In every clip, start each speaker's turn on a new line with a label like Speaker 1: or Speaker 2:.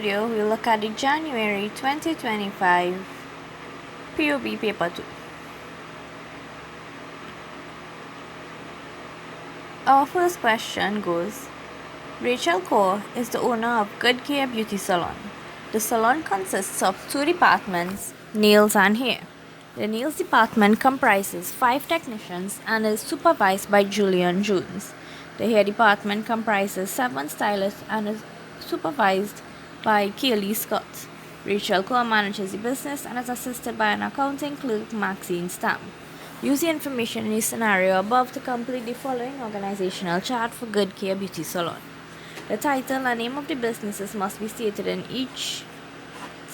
Speaker 1: video, we'll look at the January 2025 POB Paper 2. Our first question goes, Rachel Kaur is the owner of Good Care Beauty Salon. The salon consists of two departments, nails and hair. The nails department comprises 5 technicians and is supervised by Julian Jones. The hair department comprises 7 stylists and is supervised by Kaylee Scott. Rachel Kaur manages the business and is assisted by an accounting clerk, Maxine Stamp. Use the information in the scenario above to complete the following organizational chart for Good Care Beauty Salon. The title and name of the businesses must be stated in each.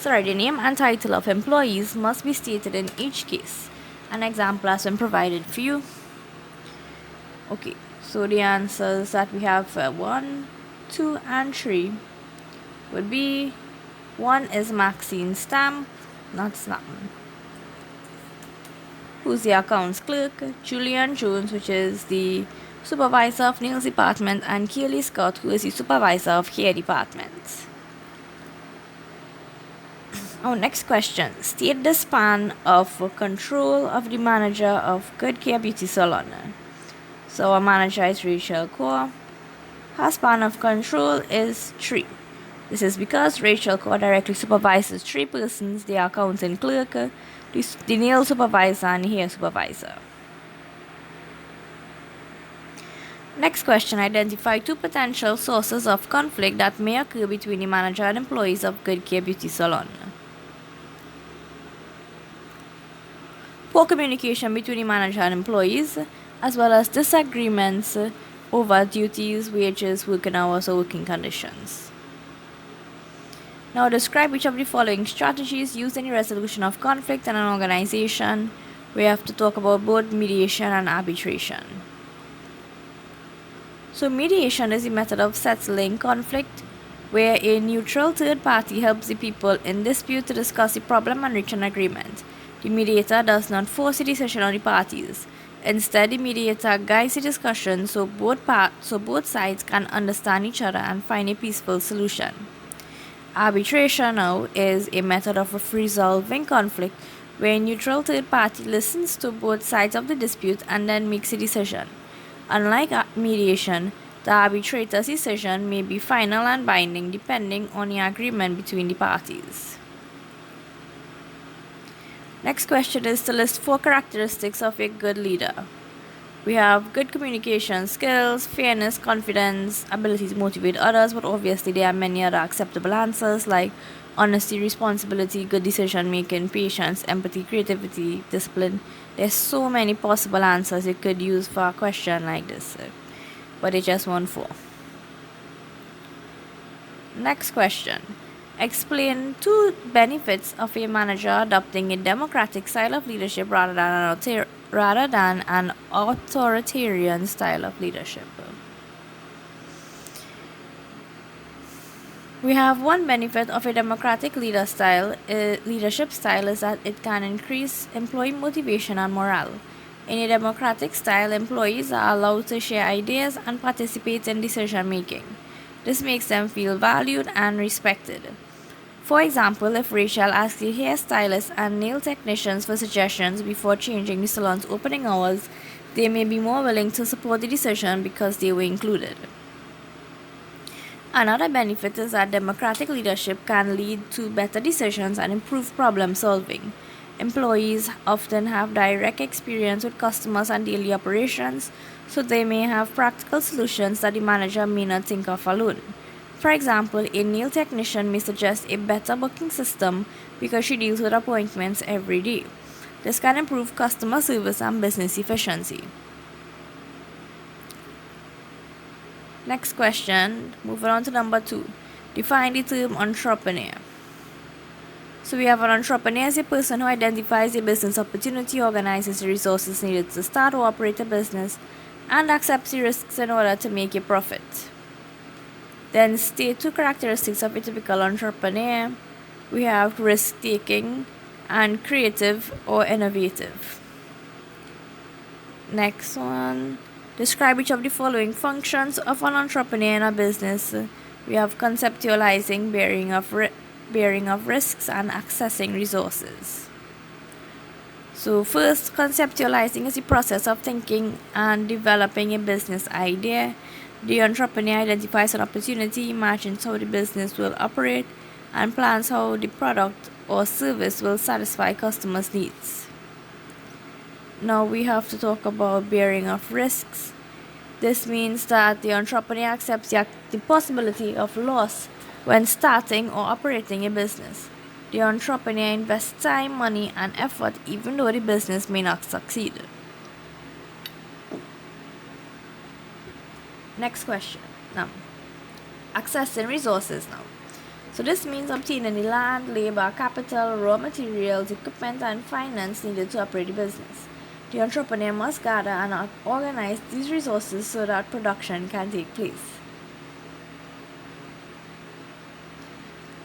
Speaker 1: The name and title of employees must be stated in each case. An example has been provided for you. Okay, so the answers that we have for 1, 2, and 3 would be 1 is Maxine Stamp, not Snapman. Who's the accounts clerk? Julian Jones, which is the supervisor of nails department, and Kaylee Scott, who is the supervisor of hair department. Our next question. State the span of control of the manager of Good Care Beauty Salon. So our manager is Rachel Kaur. Her span of control is 3. This is because Rachel Kaur directly supervises 3 persons, the accounting clerk, the nail supervisor, and hair supervisor. Next question. Identify 2 potential sources of conflict that may occur between the manager and employees of Good Care Beauty Salon. Poor communication between the manager and employees, as well as disagreements over duties, wages, working hours, or working conditions. Now describe which of the following strategies used in the resolution of conflict in an organization. We have to talk about both mediation and arbitration. So mediation is the method of settling conflict where a neutral third party helps the people in dispute to discuss the problem and reach an agreement. The mediator does not force a decision on the parties. Instead, the mediator guides the discussion so both sides can understand each other and find a peaceful solution. Arbitration now is a method of resolving conflict where a neutral third party listens to both sides of the dispute and then makes a decision. Unlike mediation, the arbitrator's decision may be final and binding depending on the agreement between the parties. Next question is to list 4 characteristics of a good leader. We have good communication skills, fairness, confidence, ability to motivate others, but obviously there are many other acceptable answers like honesty, responsibility, good decision making, patience, empathy, creativity, discipline. There's so many possible answers you could use for a question like this, but it's just 1 4. Next question. Explain 2 benefits of a manager adopting a democratic style of leadership rather than an authoritarian style of leadership. We have 1 benefit of a democratic leadership style is that it can increase employee motivation and morale. In a democratic style, employees are allowed to share ideas and participate in decision making. This makes them feel valued and respected. For example, if Rachel asks the hairstylist and nail technicians for suggestions before changing the salon's opening hours, they may be more willing to support the decision because they were included. Another benefit is that democratic leadership can lead to better decisions and improve problem solving. Employees often have direct experience with customers and daily operations, so they may have practical solutions that the manager may not think of alone. For example, a nail technician may suggest a better booking system because she deals with appointments every day. This can improve customer service and business efficiency. Next question, moving on to number 2. Define the term entrepreneur. So we have an entrepreneur as a person who identifies a business opportunity, organizes the resources needed to start or operate a business, and accepts the risks in order to make a profit. Then state 2 characteristics of a typical entrepreneur. We have risk-taking and creative or innovative. Next one. Describe each of the following functions of an entrepreneur in a business. We have conceptualizing, bearing of risks, and accessing resources. So first, conceptualizing is the process of thinking and developing a business idea. The entrepreneur identifies an opportunity, imagines how the business will operate, and plans how the product or service will satisfy customers' needs. Now we have to talk about bearing of risks. This means that the entrepreneur accepts the possibility of loss when starting or operating a business. The entrepreneur invests time, money, and effort even though the business may not succeed. Next question. Now, accessing resources now. So this means obtaining the land, labor, capital, raw materials, equipment, and finance needed to operate the business. The entrepreneur must gather and organize these resources so that production can take place.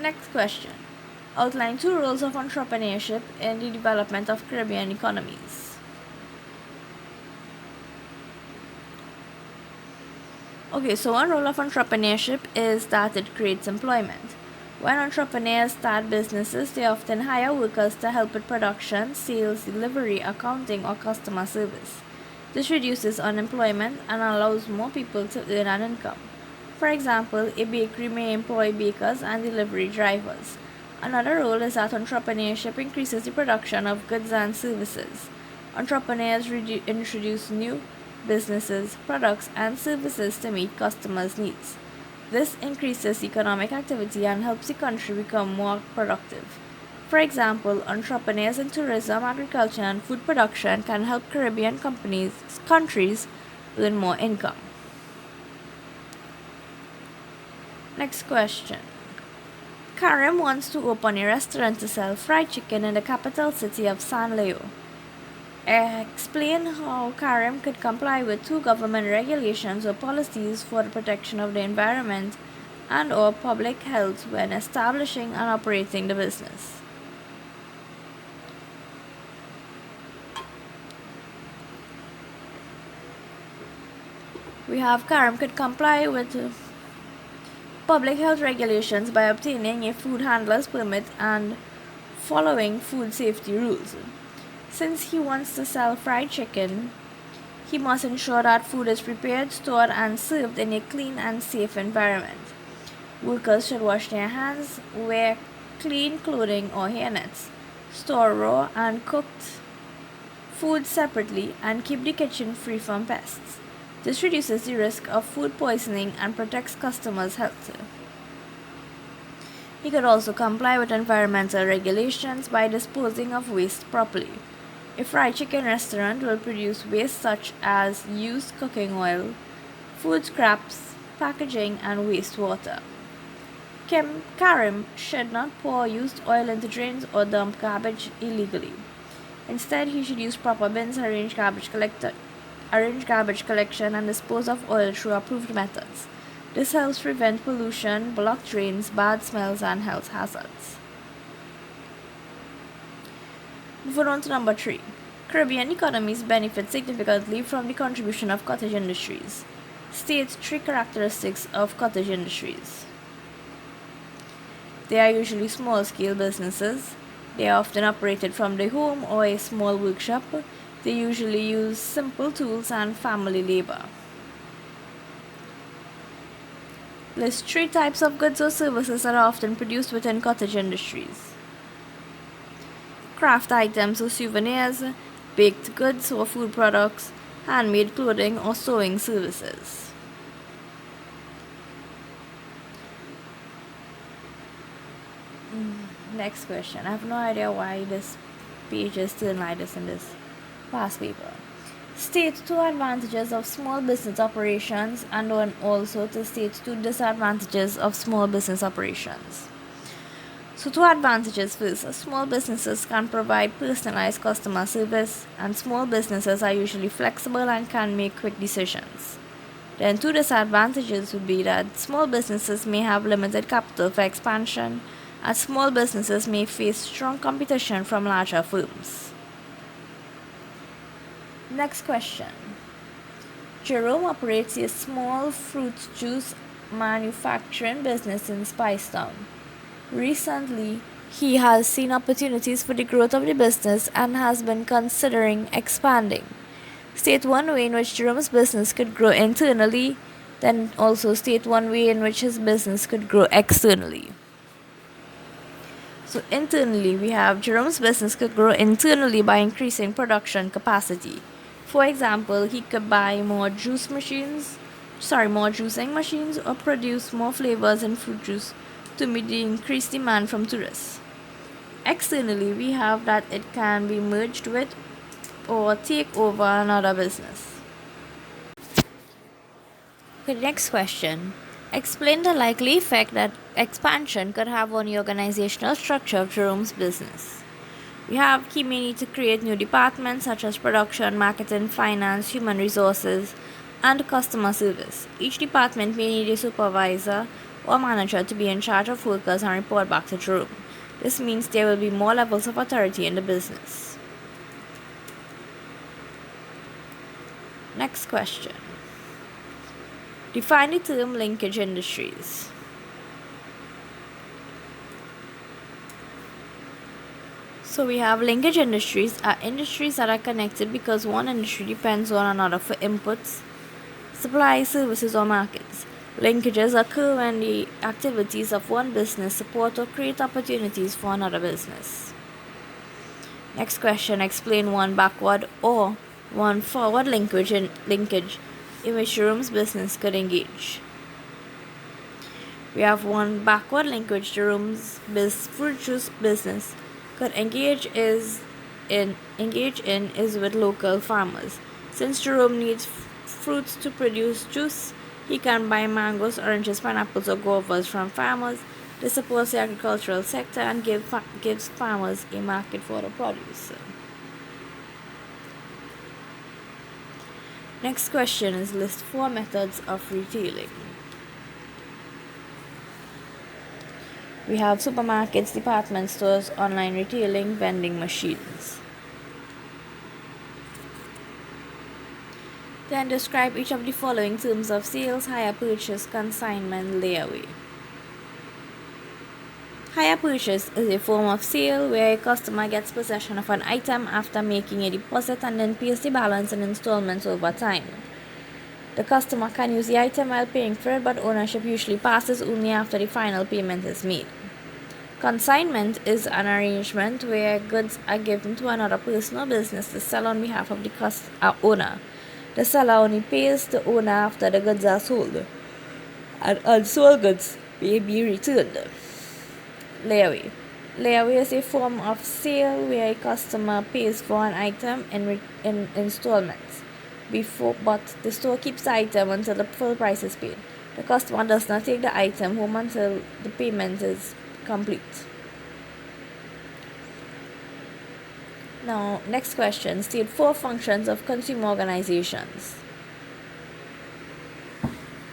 Speaker 1: Next question. Outline 2 roles of entrepreneurship in the development of Caribbean economies. Okay, so one role of entrepreneurship is that it creates employment. When entrepreneurs start businesses, they often hire workers to help with production, sales, delivery, accounting, or customer service. This reduces unemployment and allows more people to earn an income. For example, a bakery may employ bakers and delivery drivers. Another role is that entrepreneurship increases the production of goods and services. Entrepreneurs introduce new businesses, products, and services to meet customers' needs. This increases economic activity and helps the country become more productive. For example, entrepreneurs in tourism, agriculture, and food production can help Caribbean countries earn more income. Next question. Karim wants to open a restaurant to sell fried chicken in the capital city of San Leo. Explain how Karim could comply with 2 government regulations or policies for the protection of the environment and or public health when establishing and operating the business. We have Karim could comply with public health regulations by obtaining a food handler's permit and following food safety rules. Since he wants to sell fried chicken, he must ensure that food is prepared, stored, and served in a clean and safe environment. Workers should wash their hands, wear clean clothing or hairnets, store raw and cooked food separately, and keep the kitchen free from pests. This reduces the risk of food poisoning and protects customers' health. He could also comply with environmental regulations by disposing of waste properly. A fried chicken restaurant will produce waste such as used cooking oil, food scraps, packaging, and wastewater. Karim should not pour used oil into drains or dump garbage illegally. Instead, he should use proper bins, arrange garbage collection, and dispose of oil through approved methods. This helps prevent pollution, blocked drains, bad smells, and health hazards. Moving on to number 3. Caribbean economies benefit significantly from the contribution of cottage industries. State 3 characteristics of cottage industries. They are usually small-scale businesses. They are often operated from the home or a small workshop. They usually use simple tools and family labor. List 3 types of goods or services that are often produced within cottage industries. Craft items or souvenirs, baked goods or food products, handmade clothing or sewing services. Next question. I have no idea why this page is still like this in this past paper. State 2 advantages of small business operations and also to state 2 disadvantages of small business operations. So 2 advantages first. Small businesses can provide personalized customer service, and small businesses are usually flexible and can make quick decisions. Then 2 disadvantages would be that small businesses may have limited capital for expansion, and small businesses may face strong competition from larger firms. Next question. Jerome operates a small fruit juice manufacturing business in Spice Town. Recently, he has seen opportunities for the growth of the business and has been considering expanding. State one way in which Jerome's business could grow internally, then also state one way in which his business could grow externally. So internally, we have Jerome's business could grow internally by increasing production capacity. For example, he could buy more more juicing machines or produce more flavors in fruit juice to meet the increased demand from tourists. Externally, we have that it can be merged with or take over another business. Okay, next question. Explain the likely effect that expansion could have on the organizational structure of Jerome's business. He may need to create new departments such as production, marketing, finance, human resources, and customer service. Each department may need a supervisor or manager to be in charge of workers and report back to Jerome. This means there will be more levels of authority in the business. Next question. Define the term linkage industries. So we have linkage industries are industries that are connected because one industry depends on another for inputs, supply, services, or markets. Linkages occur when the activities of one business support or create opportunities for another business. Next question. Explain one backward or one forward linkage in which Jerome's business could engage. We have one backward linkage Jerome's fruit juice business could engage in is with local farmers. Since Jerome needs fruits to produce juice, he can buy mangoes, oranges, pineapples, or guavas from farmers. This supports the agricultural sector and gives farmers a market for the produce. Next question is list 4 methods of retailing. We have supermarkets, department stores, online retailing, vending machines. Then describe each of the following terms of sales: hire purchase, consignment, layaway. Hire purchase is a form of sale where a customer gets possession of an item after making a deposit and then pays the balance in installments over time. The customer can use the item while paying for it, but ownership usually passes only after the final payment is made. Consignment is an arrangement where goods are given to another person or business to sell on behalf of the owner. The seller only pays the owner after the goods are sold, and unsold goods may be returned. Layaway. Layaway is a form of sale where a customer pays for an item in installments, but the store keeps the item until the full price is paid. The customer does not take the item home until the payment is complete. Now, next question. State 4 functions of consumer organizations.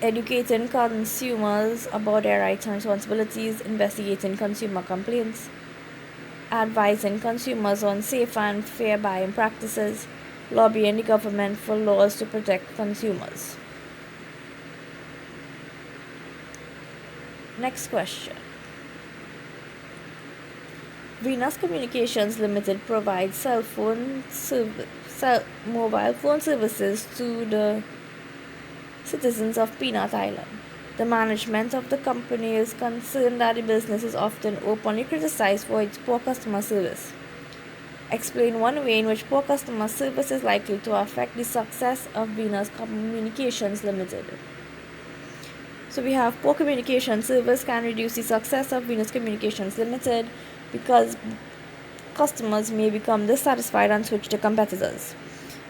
Speaker 1: Educating consumers about their rights and responsibilities, investigating consumer complaints, advising consumers on safe and fair buying practices, lobbying the government for laws to protect consumers. Next question. Venus Communications Limited provides mobile phone services to the citizens of Peanut Island. The management of the company is concerned that the business is often openly criticized for its poor customer service. Explain one way in which poor customer service is likely to affect the success of Venus Communications Limited. So we have poor communication service can reduce the success of Venus Communications Limited because customers may become dissatisfied and switch to competitors.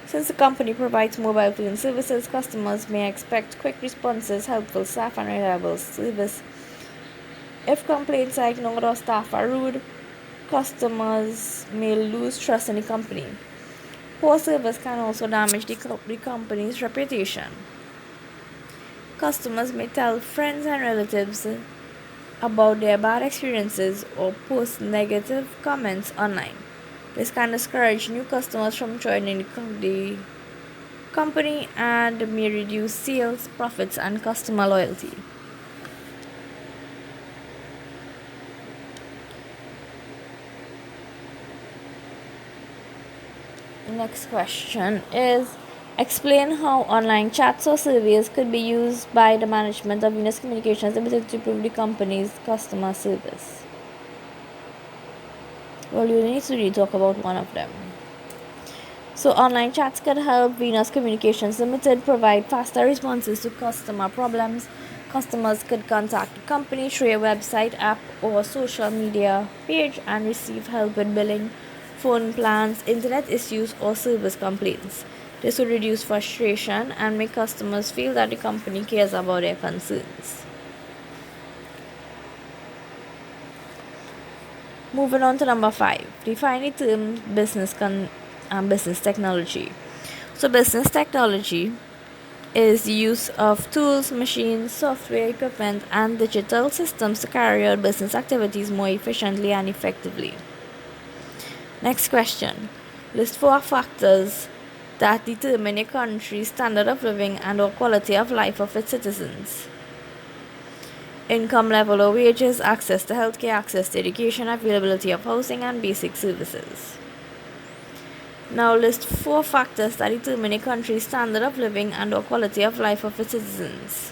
Speaker 1: Since the company provides mobile phone services, customers may expect quick responses, helpful staff, and reliable service. If complaints are ignored or staff are rude, customers may lose trust in the company. Poor service can also damage the company's reputation. Customers may tell friends and relatives about their bad experiences or post negative comments online. This can discourage new customers from joining the company and may reduce sales, profits, and customer loyalty. Next question is, explain how online chats or surveys could be used by the management of Venus Communications Limited to improve the company's customer service. Well, you need to really talk about one of them. So, online chats could help Venus Communications Limited provide faster responses to customer problems. Customers could contact the company through a website, app, or social media page and receive help with billing, phone plans, internet issues, or service complaints. This would reduce frustration and make customers feel that the company cares about their concerns. Moving on to number 5, define the term business technology. So, business technology is the use of tools, machines, software, equipment, and digital systems to carry out business activities more efficiently and effectively. Next question. List 4 factors that determine a country's standard of living and/or quality of life of its citizens. Income level or wages, access to healthcare, access to education, availability of housing, and basic services. Now list 4 factors that determine a country's standard of living and/or quality of life of its citizens.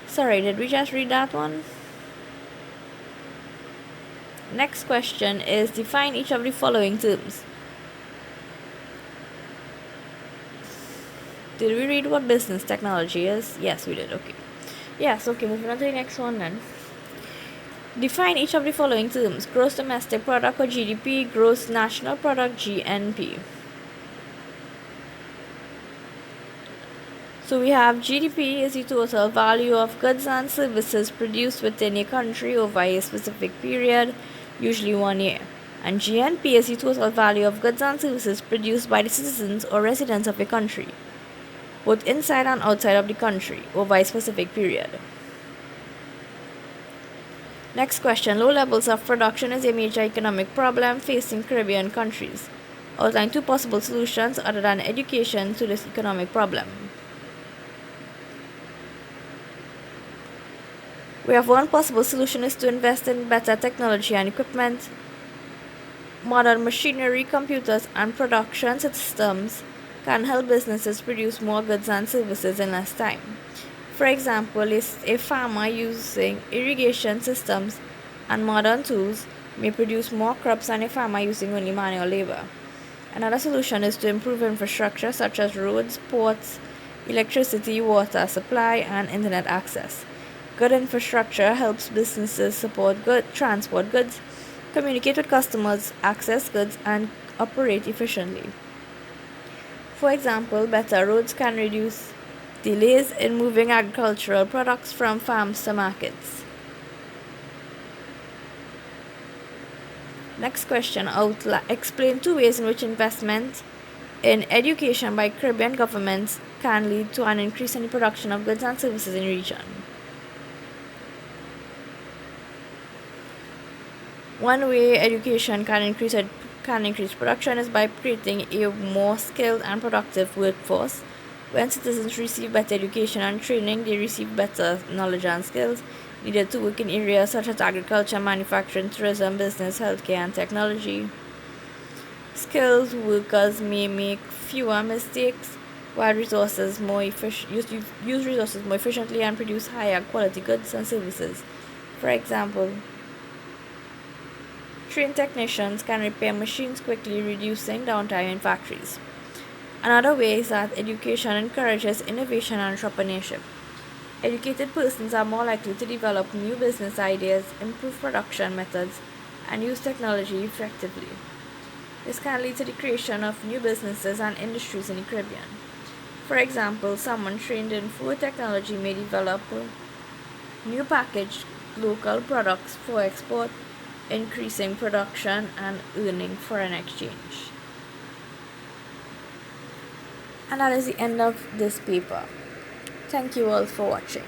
Speaker 1: Sorry, did we just read that one? Next question is, define each of the following terms. Did we read what business technology is? Yes, we did. Okay. Yes, okay, moving on to the next one then. Define each of the following terms. Gross domestic product or GDP, gross national product GNP. So we have GDP is the total value of goods and services produced within a country over a specific period, usually 1 year. And GNP is the total value of goods and services produced by the citizens or residents of a country, both inside and outside of the country, over a specific period. Next question. Low levels of production is a major economic problem facing Caribbean countries. Outline 2 possible solutions other than education to this economic problem. We have one possible solution is to invest in better technology and equipment. Modern machinery, computers, and production systems can help businesses produce more goods and services in less time. For example, a farmer using irrigation systems and modern tools may produce more crops than a farmer using only manual labor. Another solution is to improve infrastructure such as roads, ports, electricity, water supply, and internet access. Good infrastructure helps businesses transport goods, communicate with customers, access goods, and operate efficiently. For example, better roads can reduce delays in moving agricultural products from farms to markets. Next question. Explain 2 ways in which investment in education by Caribbean governments can lead to an increase in the production of goods and services in the region. One way education can increase production is by creating a more skilled and productive workforce. When citizens receive better education and training, they receive better knowledge and skills needed to work in areas such as agriculture, manufacturing, tourism, business, healthcare, and technology. Skilled workers may make fewer mistakes while use resources more efficiently and produce higher quality goods and services. For example, trained technicians can repair machines quickly, reducing downtime in factories. Another way is that education encourages innovation and entrepreneurship. Educated persons are more likely to develop new business ideas, improve production methods, and use technology effectively. This can lead to the creation of new businesses and industries in the Caribbean. For example, someone trained in food technology may develop new packaged local products for export, increasing production and earning foreign exchange. And that is the end of this paper. Thank you all for watching.